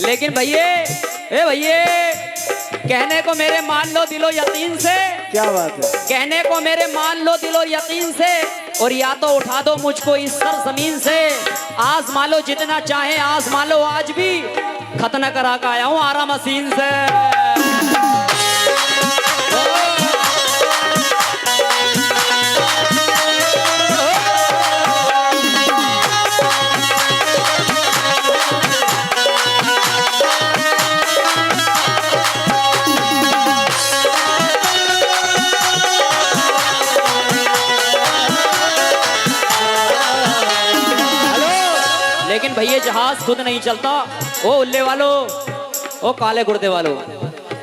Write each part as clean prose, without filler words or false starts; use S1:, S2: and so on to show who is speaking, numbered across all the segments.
S1: लेकिन भैये, ए भैये, कहने को मेरे मान लो दिलो यकीन से।
S2: क्या बात है।
S1: कहने को मेरे मान लो दिलो यकीन से, और या तो उठा दो मुझको इस सर जमीन से। आजमा लो जितना चाहे आजमा लो, आज भी खतना करा के आया हूँ आरा मशीन से। लेकिन भैया जहाज खुद नहीं चलता। ओ उल्ले वालों, ओ काले गुर्दे वालों,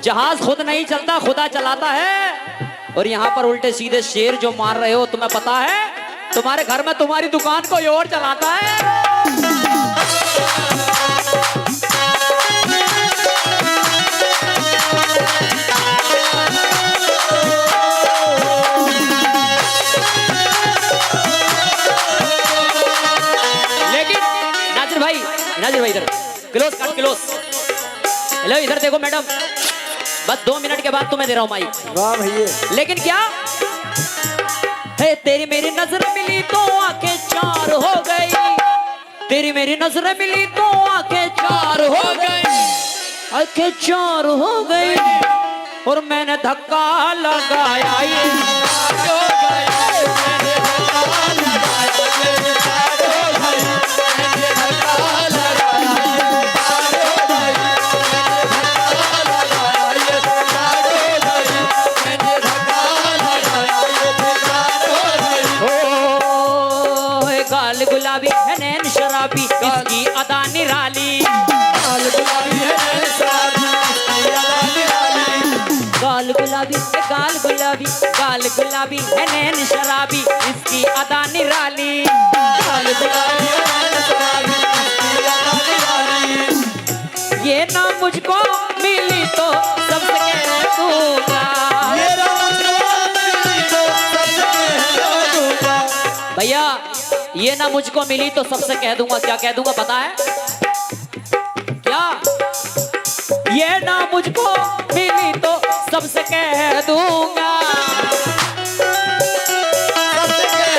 S1: जहाज खुद नहीं चलता, खुदा चलाता है। और यहाँ पर उल्टे सीधे शेर जो मार रहे हो, तुम्हें पता है तुम्हारे घर में तुम्हारी दुकान कोई और चलाता है। नाजिर भाई इधर क्लोज कट क्लोज। हेलो इधर देखो मैडम, बस 2 मिनट के बाद तुम्हें दे रहा हूँ माइक।
S2: वाह भैया।
S1: लेकिन क्या है, तेरी मेरी नजर मिली तो आंखें चार हो गई। तेरी मेरी नजर मिली तो आंखें चार हो गई, आंखें चार हो गई। और मैंने धक्का लगाया, गुलाबी है नैन शराबी, इसकी अदा निराली। गाल गुलाबी है नैन शराबी, इसकी अदा निराली। गाल गुलाबी है गाल गुलाबी, गाल गुलाबी है नैन शराबी, इसकी अदा निराली। गाल गुलाबी है नैन शराबी, इसकी अदा निराली। ये ना मुझको मिली तो सबसे कह दूंगा, ये ना मुझको मिली तो सबसे कह दूंगा। भैया ये ना मुझको मिली तो सबसे कह दूंगा। क्या कह दूंगा पता है क्या? ये ना मुझको मिली तो सबसे कह दूंगा, सबसे कह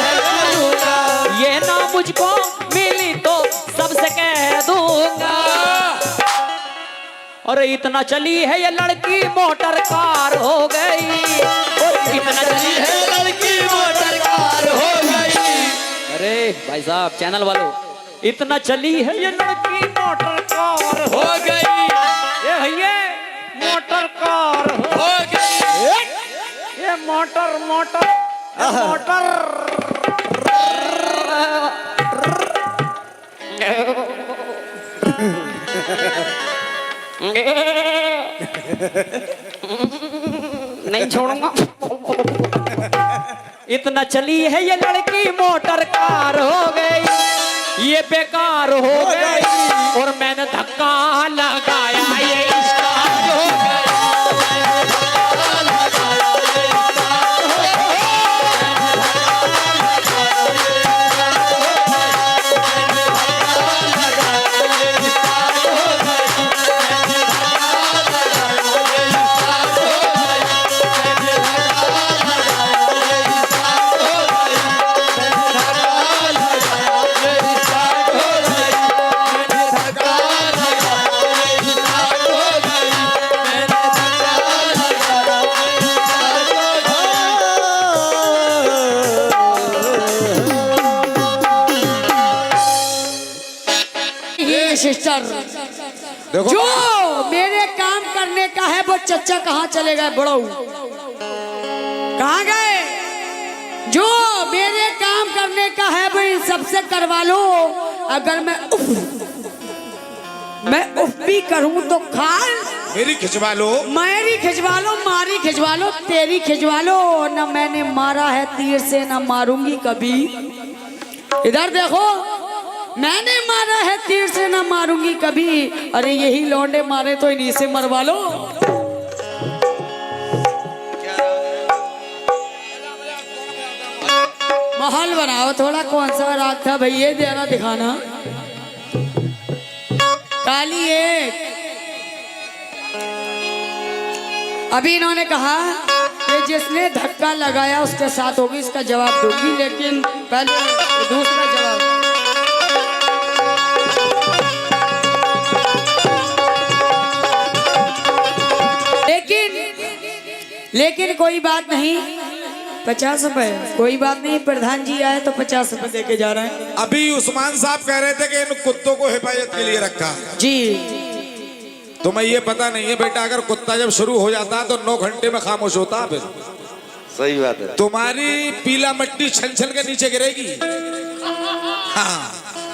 S1: दूंगा। ये ना मुझको मिली तो सबसे कह दूंगा। और इतना चली है ये लड़की मोटर कार हो गई, और इतना चली है लड़की मोटर कार हो गई। अरे भाई साहब चैनल वालों, इतना चली है ये लड़की मोटर कार हो गई। ये भैया मोटर कार हो गई। ये मोटर मोटर मोटर नहीं छोड़ूंगा। इतना चली है ये लड़की मोटर कार हो गई, ये बेकार हो गई। और मैंने धक्का लगाया, ये स्टार्ट हो गई।
S3: सिस्टर, जो मेरे काम करने का है वो चचा कहाँ चले गए? बड़ो कहाँ गए? जो मेरे काम करने का है वो इन सबसे करवा लो। अगर मैं उफ भी करूँ तो खाल
S4: मेरी खिंचवा लो,
S3: मेरी खिंचवा लो, मारी खिंचवा लो, तेरी खिंचवा लो। न मैंने मारा है तीर से, न मारूंगी कभी। इधर देखो, मैंने मारा है तीर से, ना मारूंगी कभी। अरे यही लौंडे मारे तो इन्हीं से मरवा लो। माहौल बनाओ थोड़ा। कौन सा राग था भैया, देना दिखाना। काली एक। अभी इन्होंने कहा कि जिसने धक्का लगाया उसके साथ होगी, इसका जवाब दूंगी, लेकिन पहले दूसरा जवाब। लेकिन कोई बात नहीं, 50 रुपए कोई बात नहीं। प्रधान जी आए तो 50 रुपए दे के जा रहे हैं।
S4: अभी उस्मान साहब कह रहे थे कि इन कुत्तों को हिफाजत के लिए रखा
S3: जी।
S4: तुम्हें ये पता नहीं है बेटा, अगर कुत्ता जब शुरू हो जाता है तो 9 घंटे में खामोश होता है। फिर
S2: सही बात है।
S4: तुम्हारी पीला मिट्टी छन छन के नीचे गिरेगी। हाँ,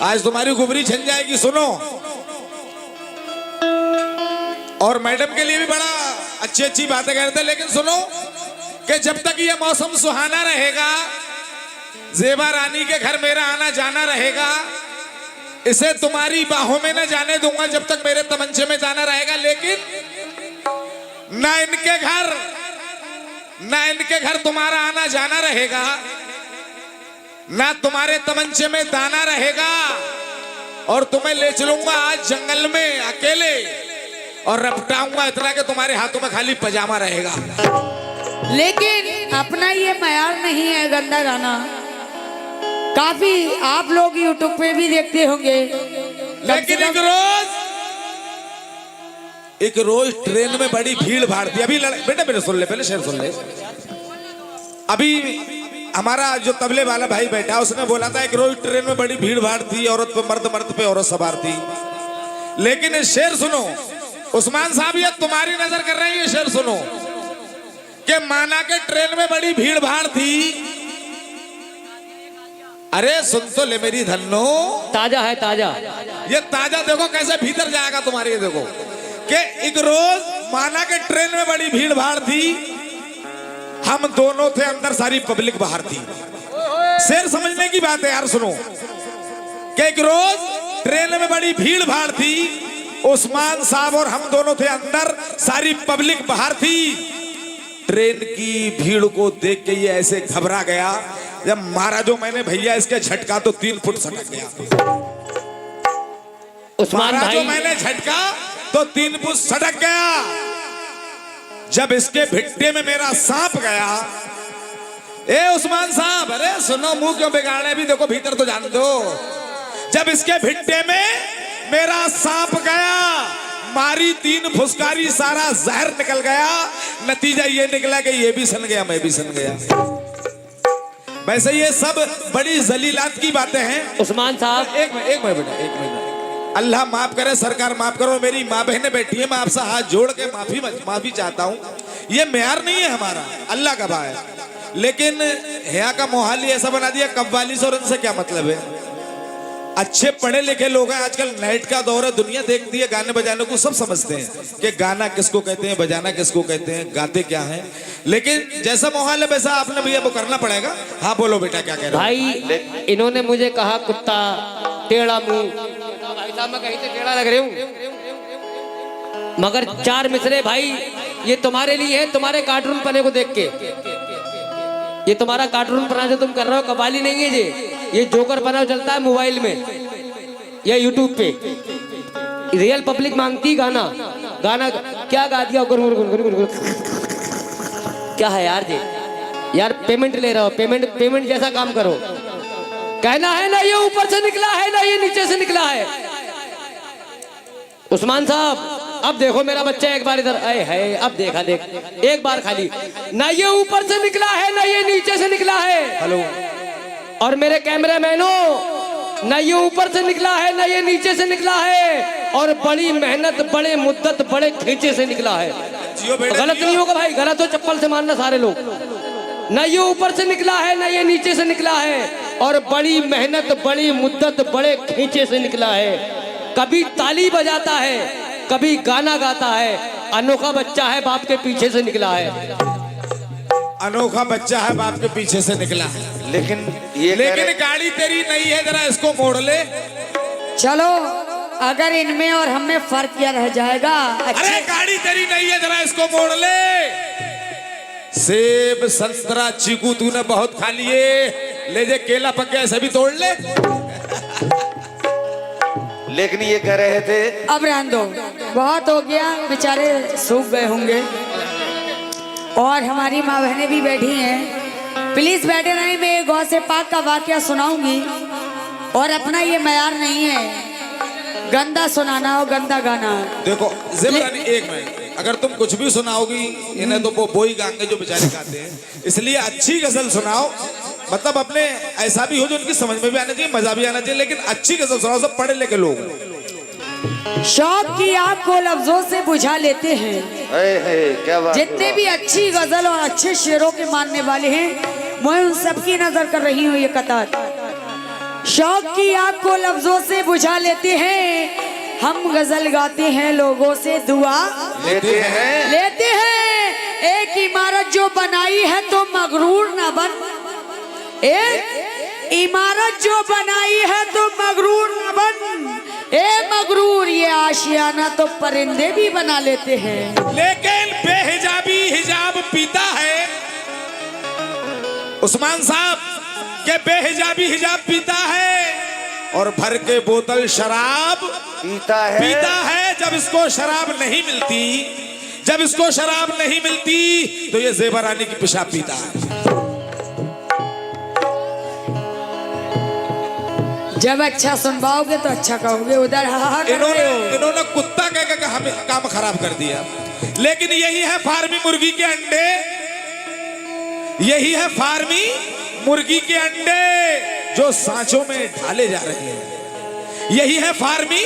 S4: आज तुम्हारी गुबरी छन जाएगी। सुनो, और मैडम के लिए भी बड़ा अच्छी अच्छी बातें कह रहे थे, लेकिन सुनो कि जब तक ये मौसम सुहाना रहेगा, जेबा रानी के घर मेरा आना जाना रहेगा, इसे तुम्हारी बाहों में न जाने दूंगा जब तक मेरे तमंचे में जाना रहेगा। लेकिन ना इनके घर तुम्हारा आना जाना रहेगा, ना तुम्हारे तमंचे में दाना रहेगा, और तुम्हें ले चलूंगा आज जंगल में अकेले और रपटाऊंगा इतना कि तुम्हारे हाथों में खाली पजामा रहेगा।
S3: लेकिन अपना ये मयार नहीं है गंदा गाना। काफी आप लोग यूट्यूब पे भी देखते होंगे,
S4: लेकिन एक रोज ट्रेन में बड़ी भीड़ भाड़ थी। अभी बेटा मेरे सुन ले, पहले शेर सुन ले। अभी हमारा जो तबले वाला भाई बैठा, उसने बोला था एक रोज ट्रेन में बड़ी भीड़ भाड़ थी, औरत पे मर्द, मर्द पे औरत सवार थी। लेकिन ये शेर सुनो, उस्मान साहब ये तुम्हारी नजर कर रहे हैं। ये शेर सुनो कि माना के ट्रेन में बड़ी भीड़ भाड़ थी। अरे सुन तो ले मेरी धन्नो,
S1: ताजा है ताजा।
S4: ये ताजा देखो कैसे भीतर जाएगा तुम्हारे। ये देखो कि एक रोज माना के ट्रेन में बड़ी भीड़ भाड़ थी, हम दोनों थे अंदर, सारी पब्लिक बाहर थी। शेर समझने की बात है यार, सुनो कि एक रोज ट्रेन में बड़ी भीड़ भाड़ थी, उस्मान साहब और हम दोनों थे अंदर, सारी पब्लिक बाहर थी। ट्रेन की भीड़ को देख के ये ऐसे घबरा गया, जब मारा जो मैंने भैया इसके झटका तो 3 फुट सटक गया।
S1: उस्मान
S4: मारा जो
S1: भाई,
S4: मैंने झटका तो 3 फुट सटक गया। जब इसके भिट्टे में मेरा सांप गया, ए उस्मान साहब, अरे सुनो, मुंह क्यों बिगाड़े, भी देखो भीतर तो जान दो। जब इसके भिट्टे में मेरा सांप गया, मारी 3 फुसकारी, सारा जहर निकल गया। नतीजा ये निकला कि ये भी सन गया, मैं भी सन गया। वैसे ये सब बड़ी जलीलात की बातें हैं।
S1: उस्मान साहब,
S4: एक मिनट बेटा, एक मिनट। अल्लाह माफ करे, सरकार माफ करो, मेरी माँ बहनें बैठी है, मैं आपसे हाथ जोड़ के माफी चाहता हूँ। ये मेयार नहीं है हमारा, अल्लाह का भाई। लेकिन यहाँ का मोहाली ऐसा बना दिया, कव्वाली से और इनसे क्या मतलब है। अच्छे पढ़े लिखे लोग हैं, आजकल नेट का दौर है, दुनिया देखती है, गाने बजाने को सब समझते हैं कि गाना किसको कहते हैं, बजाना किसको कहते हैं, गाते क्या हैं। लेकिन जैसा माहौल है वैसा आपने भैया वो करना पड़ेगा। हाँ बोलो बेटा, क्या कह रहे हो?
S1: भाई इन्होंने मुझे कहा कुत्ता, टेढ़ा मुंह। भाई साहब मैं कहीं से टेढ़ा लग रही हूँ, मगर 4 मिसरे भाई ये तुम्हारे लिए है, तुम्हारे कार्टून पने को देख के। ये तुम्हारा कार्टून पना जो तुम कर रहे हो कव्वाली नहीं है, ये जोकर पना चलता है मोबाइल में या यूट्यूब पे। रियल पब्लिक मांगती गाना, गाना क्या गा दिया, गुर गुर गुर गुर गुर गुर। क्या है यार जी, यार पेमेंट ले रहे हो, पेमेंट जैसा काम करो। कहना है ना ये ऊपर से निकला है, ना ये नीचे से निकला है। उस्मान साहब अब देखो मेरा बच्चा एक बार इधर आए है, अब देखा देख एक बार खाली, ना ये ऊपर से निकला है ना ये नीचे से निकला है। हेलो, और मेरे कैमरामैनों, ना ये ऊपर से निकला है ना ये नीचे से निकला है, और बड़ी मेहनत, बड़े मुद्दत, बड़े खींचे से निकला है। गलत नहीं होगा भाई, गलत हो चप्पल से मारना सारे लोग। ना ये ऊपर से निकला है ना ये नीचे से निकला है, और बड़ी मेहनत, बड़ी मुद्दत, बड़े खींचे से निकला है। कभी ताली बजाता है, कभी गाना गाता है, अनोखा बच्चा है, बाप के पीछे से निकला है।
S4: अनोखा बच्चा है, बाप के पीछे से निकला है।
S2: लेकिन
S4: गाड़ी तेरी नहीं है, जरा इसको मोड़ ले।
S3: चलो, अगर इनमें और हमें फर्क क्या रह जाएगा।
S4: अरे गाड़ी तेरी नहीं है, जरा इसको मोड़ ले। सेब, संतरा, चीकू तूने बहुत खा लिए, ले जे केला पक गया, ऐसे भी तोड़ ले।
S2: लेकिन ये कह रहे थे
S3: अब रहने दो, बहुत हो गया, बेचारे सूख गए होंगे। और हमारी माँ बहनें भी बैठी हैं, प्लीज बैठे रहें। मैं एक गौ से पाक का वाकया सुनाऊंगी और अपना ये मयार नहीं है गंदा सुनाना और गंदा गाना।
S4: देखो ज़ेबरानी, एक मिनट, अगर तुम कुछ भी सुनाओगी इन्हें तो वो ही गाएंगे जो बेचारे गाते हैं, इसलिए अच्छी गजल सुनाओ। मतलब अपने ऐसा भी हो जो उनकी समझ में भी आना चाहिए, मजा भी आना चाहिए, लेकिन अच्छी गजल सुनाओ। सब पढ़े लिखे लोग
S3: शौक की आग को लफ्जों से बुझा लेते हैं।
S2: क्या बात।
S3: जितने भी अच्छी गजल और अच्छे शेरों के मानने वाले हैं, मैं उन सबकी नजर कर रही हूँ। ये कतार शौक की आग को लफ्जों से बुझा लेते हैं, हम गजल गाते हैं लोगों से दुआ
S2: लेते हैं।
S3: एक इमारत जो बनाई है तो मगरूर न बन, एक इमारत जो बनाई है तो मगरूर न बन, ए मगरूर ये आशियाना तो परिंदे भी बना लेते हैं।
S4: लेकिन बेहिजाबी हिजाब पीता है। उस्मान साहब के बेहिजाबी हिजाब पीता है और भर के बोतल शराब
S2: पीता है।
S4: जब इसको शराब नहीं मिलती, जब इसको शराब नहीं मिलती तो ये ज़ेबरानी की पेशाब पीता है।
S3: जब अच्छा सुनवाओगे तो अच्छा कहोगे, उधर हा कर रहे हो।
S4: इन्होंने कुत्ता कह के हमें काम खराब कर दिया। लेकिन यही है फार्मी मुर्गी के अंडे, यही है फार्मी मुर्गी के अंडे जो सांचों में ढाले जा रहे हैं। यही है फार्मी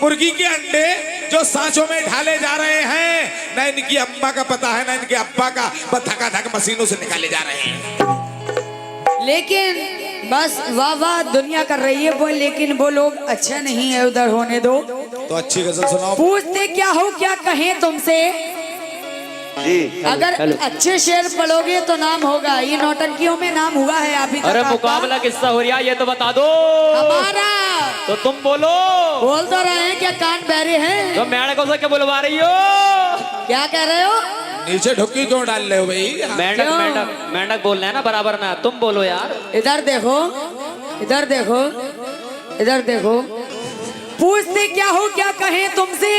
S4: मुर्गी के अंडे जो सांचों में ढाले जा रहे हैं। ना इनकी अम्मा का पता है, ना इनके अब्बा का, बस धका मशीनों से निकाले जा रहे हैं।
S3: लेकिन बस वाह वाह दुनिया कर रही है वो, लेकिन वो लोग अच्छा नहीं है, उधर होने दो।
S4: तो अच्छी गजल सुनाओ।
S3: पूछते क्या हो, क्या कहें तुमसे,
S2: जी।
S3: अगर अच्छे शेर पढ़ोगे तो नाम होगा। ये नौटंकियों में नाम हुआ है अभी तक।
S1: अरे मुकाबला किससे हो रहा है ये तो बता दो।
S3: हमारा।
S1: तो तुम बोलो।
S3: बोल तो रहे हैं, क्या कान बहरे हैं?
S1: तो मेंढकों से क्या बुलवा रही हो?
S3: क्या कह रहे हो?
S4: नीचे ढुक्की क्यों डाल रहे हो भाई?
S1: मेंढक मेंढक मेंढक बोल रहे हैं ना बराबर में, तुम बोलो यार।
S3: इधर देखो, इधर देखो, इधर देखो। पूछते क्या हो, क्या कहें तुमसे,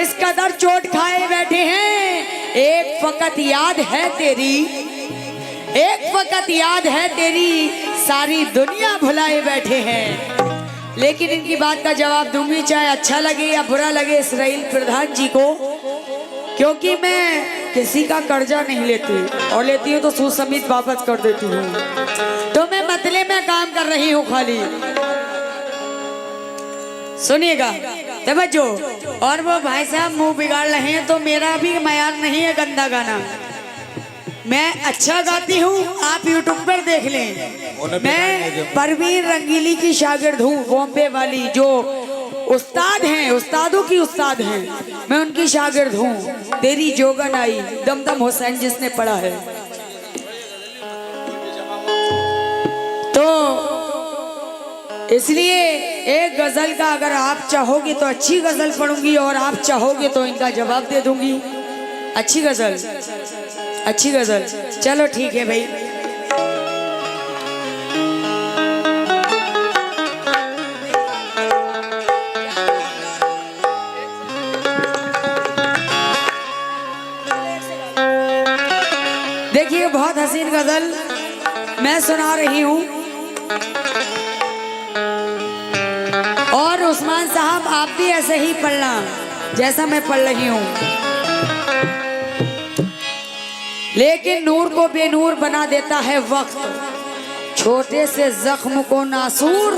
S3: इस कदर चोट खाए बैठे हैं। एक फकत याद है तेरी, एक फकत याद है तेरी, सारी दुनिया भुलाए बैठे हैं। लेकिन इनकी बात का जवाब दूंगी, चाहे अच्छा लगे या बुरा लगे इसराइल प्रधान जी को, क्योंकि मैं किसी का कर्जा नहीं लेती, और लेती हूँ तो सूद समेत वापस कर देती हूँ। तो मैं मतले में काम कर रही हूँ खाली। सुनिएगा तवज्जो। और वो भाई साहब मुंह बिगाड़ रहे हैं, तो मेरा भी मयार नहीं है गंदा गाना। मैं अच्छा गाती हूँ, आप यूट्यूब पर देख लें। मैं परवीन रंगीली की शागिर्द हूँ, बॉम्बे वाली, जो उस्ताद हैं, उस्तादों की उस्ताद हैं, मैं उनकी शागिर्द हूँ। तेरी जोगन आई, दमदम हुसैन जिसने पढ़ा है। तो इसलिए एक गजल का अगर आप चाहोगे तो अच्छी गजल पढ़ूंगी, और आप चाहोगे तो इनका जवाब दे दूंगी। अच्छी गजल, अच्छी गजल। चलो ठीक है भाई। देखिए बहुत हसीन गजल मैं सुना रही हूँ, और उस्मान साहब आप भी ऐसे ही पढ़ना जैसा मैं पढ़ रही हूँ। लेकिन नूर को बेनूर बना देता है वक्त, छोटे से जख्म को नासूर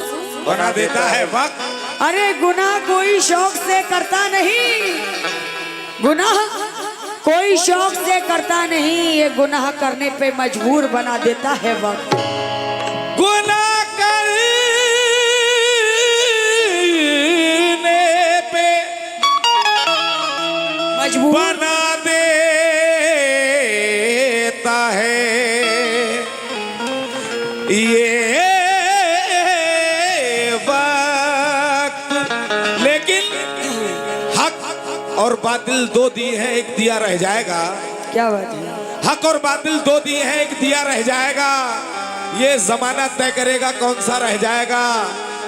S4: बना देता है वक्त।
S3: अरे गुनाह कोई शौक से करता नहीं, गुनाह कोई शौक से करता नहीं, ये गुनाह करने पे मजबूर बना देता है वक्त।
S4: गुनाह करने पे
S3: मजबूर
S4: बना देता है ये वक्त। लेकिन हक और बातिल दो दिए हैं, एक दिया रह जाएगा।
S3: क्या बात है?
S4: हक और बातिल दो दिए हैं, एक दिया रह जाएगा। ये जमाना तय करेगा कौन सा रह जाएगा।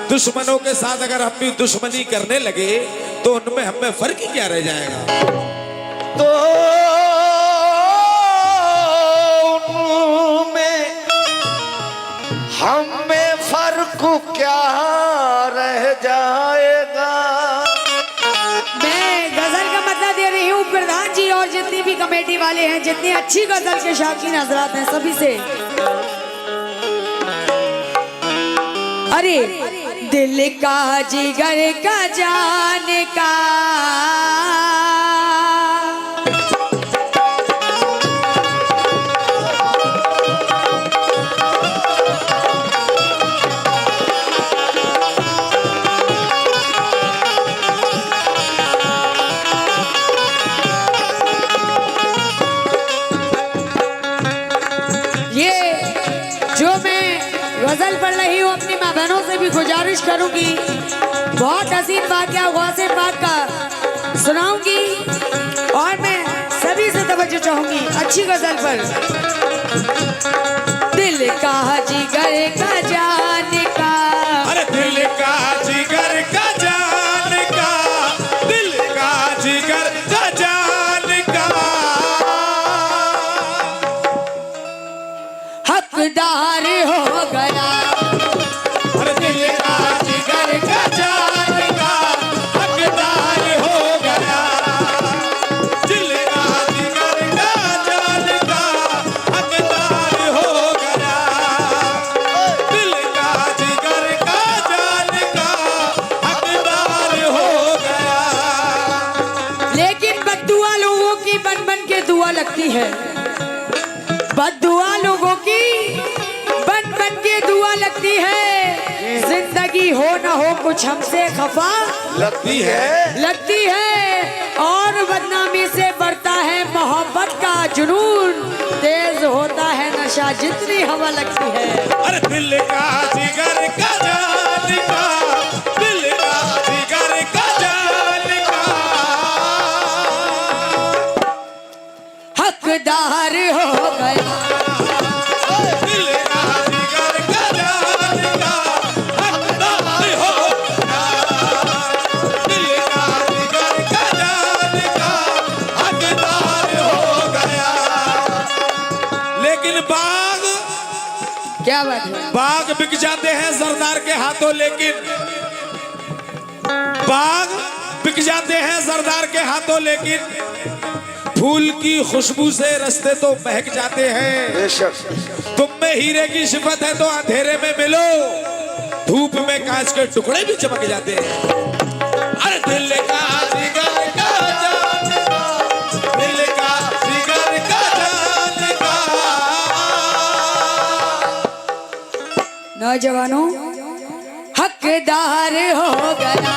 S4: दुश्मनों के साथ अगर हम भी दुश्मनी करने लगे तो उनमें हमें फर्क ही क्या रह जाएगा।
S2: तो उनमें हमें फर्क क्या रह जाएगा।
S3: मैं गजल का मतलब दे रही हूँ प्रधान जी और जितनी भी कमेटी वाले हैं, जितनी अच्छी गजल के शौकीन हजरात हैं, सभी से। अरे दिल का जिगर का जान का गजल पढ़ रही हूँ, अपनी माँ बहनों से भी गुजारिश करूंगी, बहुत हसीन वाक़या गौसे पाक का सुनाऊंगी और मैं सभी से तवज्जो चाहूंगी अच्छी गजल पर। दिल का जिगर का जान का,
S4: अरे दिल का जिगर का जान का, दिल का जिगर का जान का,
S3: हकदार हो गया।
S4: अरे दिल का जिगर का जान का, हकदार हो गया। दिल का जिगर का जान का, हकदार हो गया। दिल का जिगर का जान का, हकदार हो गया।
S3: लेकिन बद्दुआ लोगों की बन बन के दुआ लगती है, बद्दुआ लोगों की बन बन के दुआ लगती है। जिंदगी हो ना हो कुछ हमसे खफा
S2: लगती है
S3: और बदनामी से बढ़ता है मोहब्बत का जुनून, तेज होता है नशा जितनी हवा लगती है।
S4: अरे दिल का जिगर का जान का, दिल का जिगर का जान का,
S3: हकदार हो गया।
S4: दिल का जिगर का जान का, हकदार हो गया। दिल का जिगर का जान का, हकदार हो गया। लेकिन बाग
S3: क्या बात है?
S4: बाग बिक जाते हैं सरदार के हाथों, लेकिन बाग बिक जाते हैं सरदार के हाथों, लेकिन फूल की खुशबू से रास्ते तो महक जाते हैं।
S2: बेशक
S4: तुम में हीरे की सिफत है तो अंधेरे में मिलो, धूप में कांच के टुकड़े भी चमक जाते हैं। अरे दिल का जिगर का जान का, दिल का जिगर का जान का।
S3: नौजवानों, हकदार हो गया।